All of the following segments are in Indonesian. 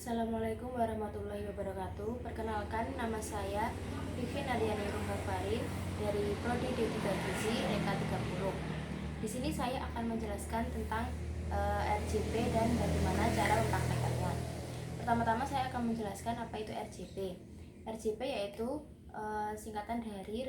Assalamualaikum warahmatullahi wabarakatuh. Perkenalkan, nama saya Vivin Adiani Rumbarfari dari Prodi D3 Gizi Reka 30. Di sini saya akan menjelaskan tentang RJP dan bagaimana cara mempraktekannya. Pertama-tama saya akan menjelaskan apa itu RJP. RJP yaitu singkatan dari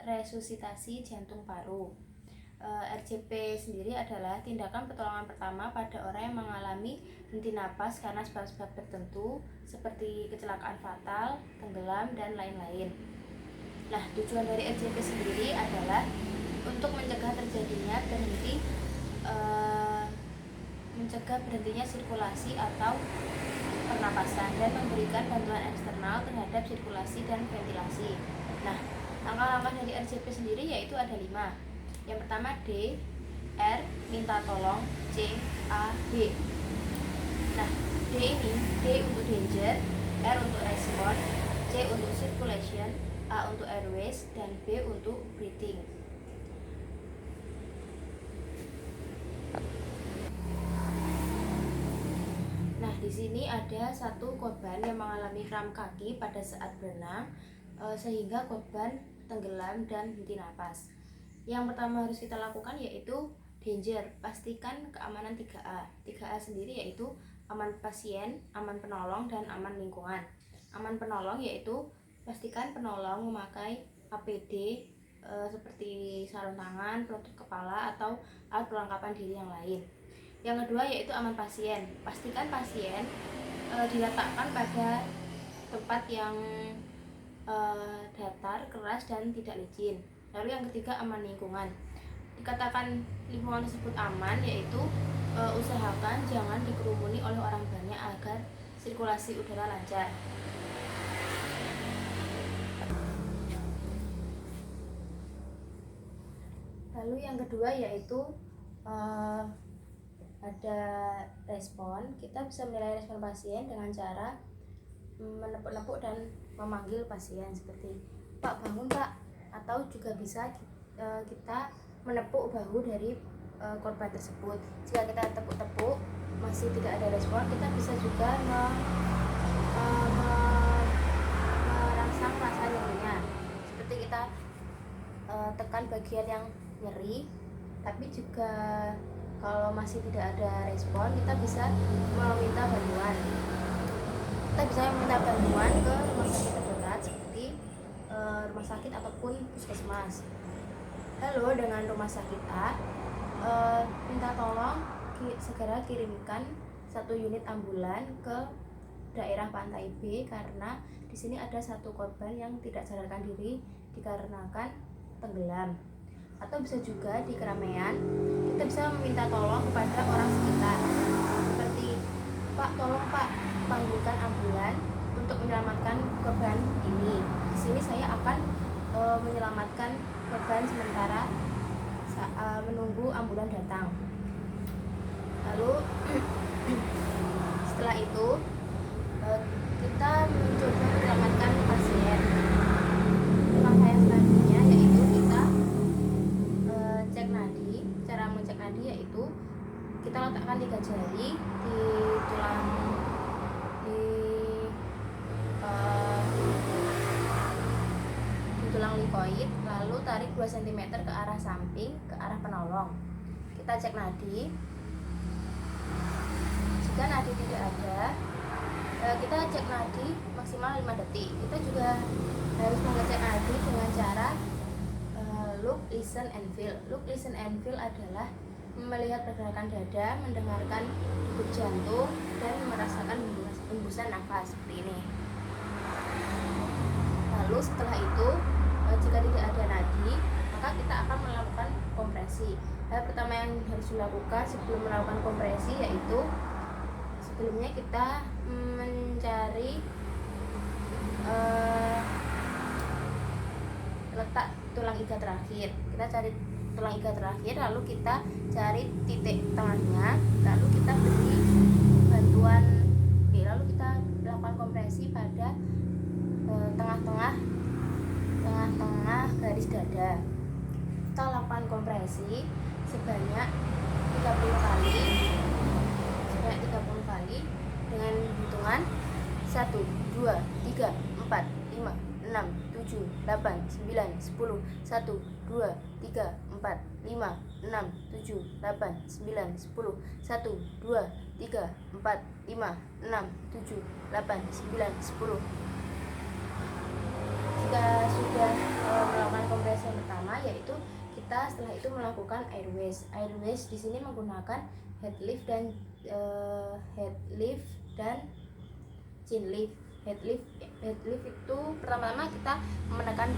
resusitasi jantung paru. RJP sendiri adalah tindakan pertolongan pertama pada orang yang mengalami henti napas karena sebab-sebab tertentu seperti kecelakaan fatal, tenggelam, dan lain-lain. Nah, tujuan dari RJP sendiri adalah untuk mencegah terjadinya berhentinya sirkulasi atau pernapasan dan memberikan bantuan eksternal terhadap sirkulasi dan ventilasi. Nah, langkah-langkah dari RJP sendiri yaitu ada 5. Yang pertama D, R, minta tolong, C, A, B. Nah, D ini, D untuk danger, R untuk respon, C untuk circulation, A untuk airways, dan B untuk breathing. Nah, di sini ada satu korban yang mengalami kram kaki pada saat berenang, sehingga korban tenggelam dan henti napas. Yang pertama harus kita lakukan yaitu danger, pastikan keamanan 3A. 3A sendiri yaitu aman pasien, aman penolong, dan aman lingkungan. Aman penolong yaitu pastikan penolong memakai APD seperti sarung tangan, penutup kepala, atau alat perlengkapan diri yang lain. Yang kedua yaitu aman pasien, pastikan pasien diletakkan pada tempat yang datar, keras, dan tidak licin. Lalu yang ketiga aman lingkungan. Dikatakan lingkungan tersebut aman yaitu usahakan jangan dikerumuni oleh orang banyak agar sirkulasi udara lancar. Lalu yang kedua yaitu ada respon. Kita bisa menilai respon pasien dengan cara menepuk-nepuk dan memanggil pasien seperti Pak, bangun Pak, atau juga bisa kita menepuk bahu dari korban tersebut. Jika kita tepuk-tepuk masih tidak ada respon, kita bisa juga merangsang rasa nyerinya, seperti kita tekan bagian yang nyeri. Tapi juga kalau masih tidak ada respon, kita bisa meminta bantuan. Kita bisa meminta bantuan ke rumah sakit terdekat seperti rumah sakit ataupun puskesmas. Halo, dengan rumah sakit A, minta tolong segera kirimkan 1 unit ambulan ke daerah pantai B karena di sini ada satu korban yang tidak sadarkan diri dikarenakan tenggelam. Atau bisa juga di keramaian, kita bisa meminta tolong kepada orang sekitar seperti Pak, tolong Pak, panggilkan ambulan untuk menyelamatkan korban ini. Di sini saya akan menyelamatkan korban sementara menunggu ambulan datang. Lalu setelah itu kita mencoba menyelamatkan pasien. Langkah yang selanjutnya yaitu kita cek nadi. Cara mengecek nadi yaitu kita letakkan 3 jari di tulang likoid, lalu tarik 2 cm ke arah samping, ke arah penolong. Kita cek nadi. Jika nadi tidak ada, kita cek nadi maksimal 5 detik. Kita juga harus mengecek nadi dengan cara look, listen, and feel. Look, listen, and feel adalah melihat pergerakan dada, mendengarkan degup jantung, dan merasakan hembusan nafas seperti ini. Lalu setelah itu, jika tidak ada nadi, maka kita akan melakukan kompresi. Hal pertama yang harus dilakukan sebelum melakukan kompresi yaitu sebelumnya kita mencari letak tulang iga terakhir. Kita cari tulang iga terakhir, lalu kita cari titik tengahnya, lalu kita beri bantuan, lalu kita lakukan kompresi pada tengah-tengah garis dada. Kita lakukan kompresi sebanyak 30 kali dengan hitungan 1, 2, 3, 4, 5, 6, 7, 8, 9, 10. 1, 2, 3, 4, 5, 6, 7, 8, 9, 10. 1, 2, 3, 4, 5, 6, 7, 8, 9, 10. Jika sudah melakukan kompresi yang pertama, yaitu kita setelah itu melakukan airways. Airways di sini menggunakan head lift dan chin lift. Head lift itu pertama-tama kita menekan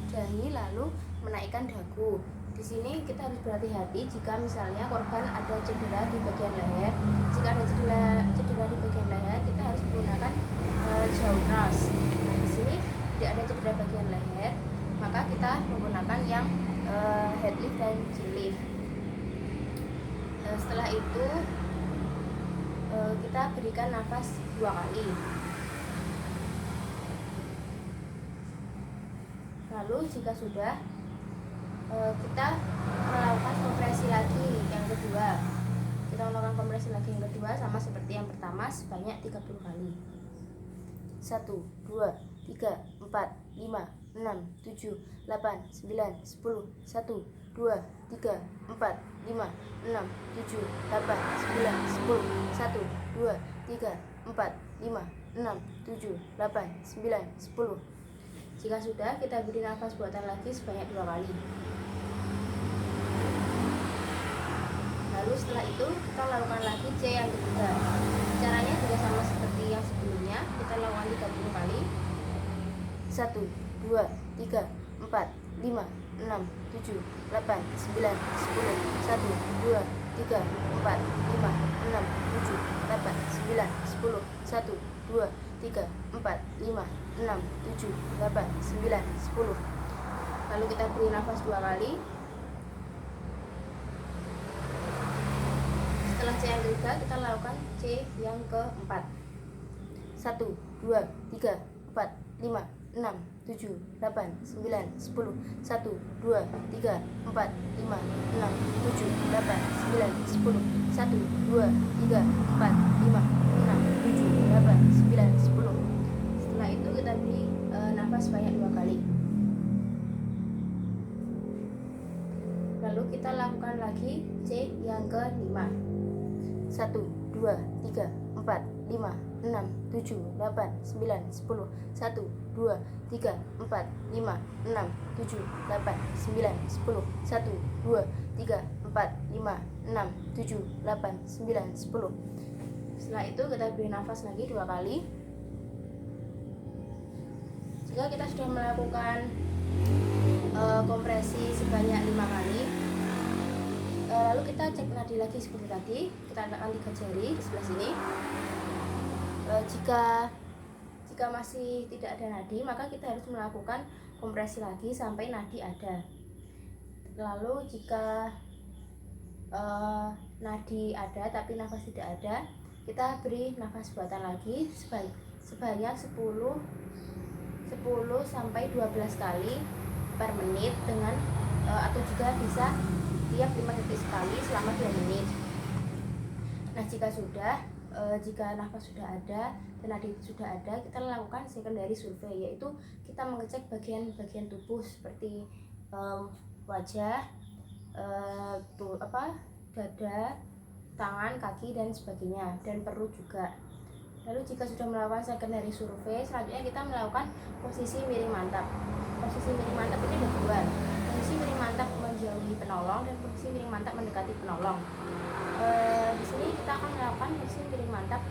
dahi lalu menaikkan dagu. Di sini kita harus berhati-hati jika misalnya korban ada cedera di bagian leher. Jika ada cedera di bagian leher, kita harus menggunakan jaw nurse. Nah, di sini tidak ada cedera bagian leher, maka kita menggunakan yang head lift dan chin lift. Setelah itu kita berikan nafas 2 kali. Lalu jika sudah, kita melakukan kompresi lagi yang kedua. Kita melakukan kompresi lagi yang kedua sama seperti yang pertama sebanyak 30 kali. 1, 2, 3, 4, 5, 6, 7, 8, 9, 10. 1, 2, 3, 4, 5, 6, 7, 8, 9, 10. 1, 2, 3, 4, 5, 6, 7, 8, 9, 10. Jika sudah, kita beri nafas buatan lagi sebanyak 2 kali. Lalu setelah itu kita lakukan lagi C yang ketiga. Caranya juga sama seperti yang sebelumnya. Kita lakukan 30 kali. 1, 2, 3, 4, 5, 6, 7, 8, 9, 10. 1, 2, 3, 4, 5, 6, 7, 8, 9, 10. 1, 2, 3, 4, 5, 6, 7, 8, 9, 10. Lalu kita beri nafas 2 kali. Setelah C yang ketiga, kita lakukan C yang keempat. 1, 2, 3, 4, 5, 6, 7, 8, 9, 10. 1, 2, 3, 4, 5, 6, 7, 8, 9, 10. 1, 2, 3, 4, 5, 6, 7, 8, 9, 10. Setelah itu kita beri nafas banyak 2 kali. Lalu kita lakukan lagi C yang kelima. 1, 2, 3, 4, 5, 6, 7, 8, 9, 10. 1, 2, 3, 4, 5, 6, 7, 8, 9, 10. 1, 2, 3, 4, 5, 6, 7, 8, 9, 10. Setelah itu kita beri nafas lagi 2 kali. Jika kita sudah melakukan kompresi sebanyak 5 kali, lalu kita cek nadi lagi seperti tadi. Kita letakkan 3 jari di sebelah sini. Jika masih tidak ada nadi, maka kita harus melakukan kompresi lagi sampai nadi ada. Lalu jika nadi ada tapi nafas tidak ada, kita beri nafas buatan lagi sebanyak 10 sampai 12 kali per menit dengan atau juga bisa tiap 5 detik sekali selama 2 menit. Nah, jika nafas sudah ada dan nadi sudah ada, kita lakukan secondary survey, yaitu kita mengecek bagian-bagian tubuh seperti wajah, dada, tangan, kaki dan sebagainya, dan perut juga. Lalu jika sudah melakukan secondary survey, selanjutnya kita melakukan posisi miring mantap. Posisi miring mantap ini ada 2. Posisi miring mantap menjauhi penolong dan posisi miring mantap mendekati penolong. Di sini kita akan melakukan posisi miring mantap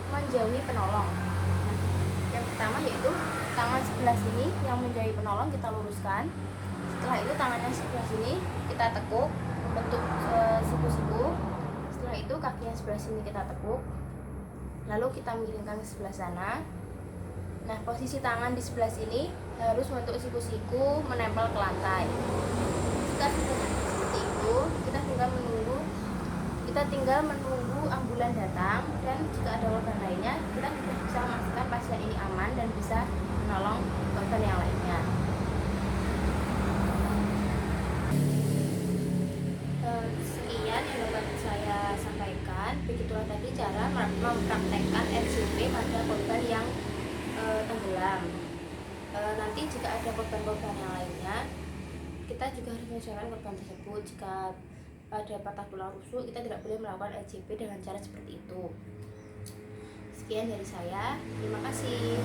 menjauhi penolong. Nah, yang pertama yaitu tangan sebelah sini yang menjauhi penolong kita luruskan. Setelah itu tangannya sebelah sini kita tekuk bentuk siku-siku. Setelah itu kaki yang sebelah sini kita tekuk. Lalu kita miringkan ke sebelah sana. Nah, posisi tangan di sebelah sini harus membentuk siku-siku menempel ke lantai. Jika sudah seperti itu, kita tinggal menunggu ambulan datang, dan jika ada korban lainnya, kita sudah bisa memastikan pasien ini aman dan bisa menolong korban yang lainnya. Sekian yang dapat saya sampaikan. Begitu itulah tadi cara mempraktekkan RJP pada korban yang tenggelam. Nanti jika ada korban-korban yang lainnya, kita juga harus menyesuaikan korban tersebut. Jika ada patah tulang rusuk, kita tidak boleh melakukan RJP dengan cara seperti itu. Sekian dari saya, terima kasih.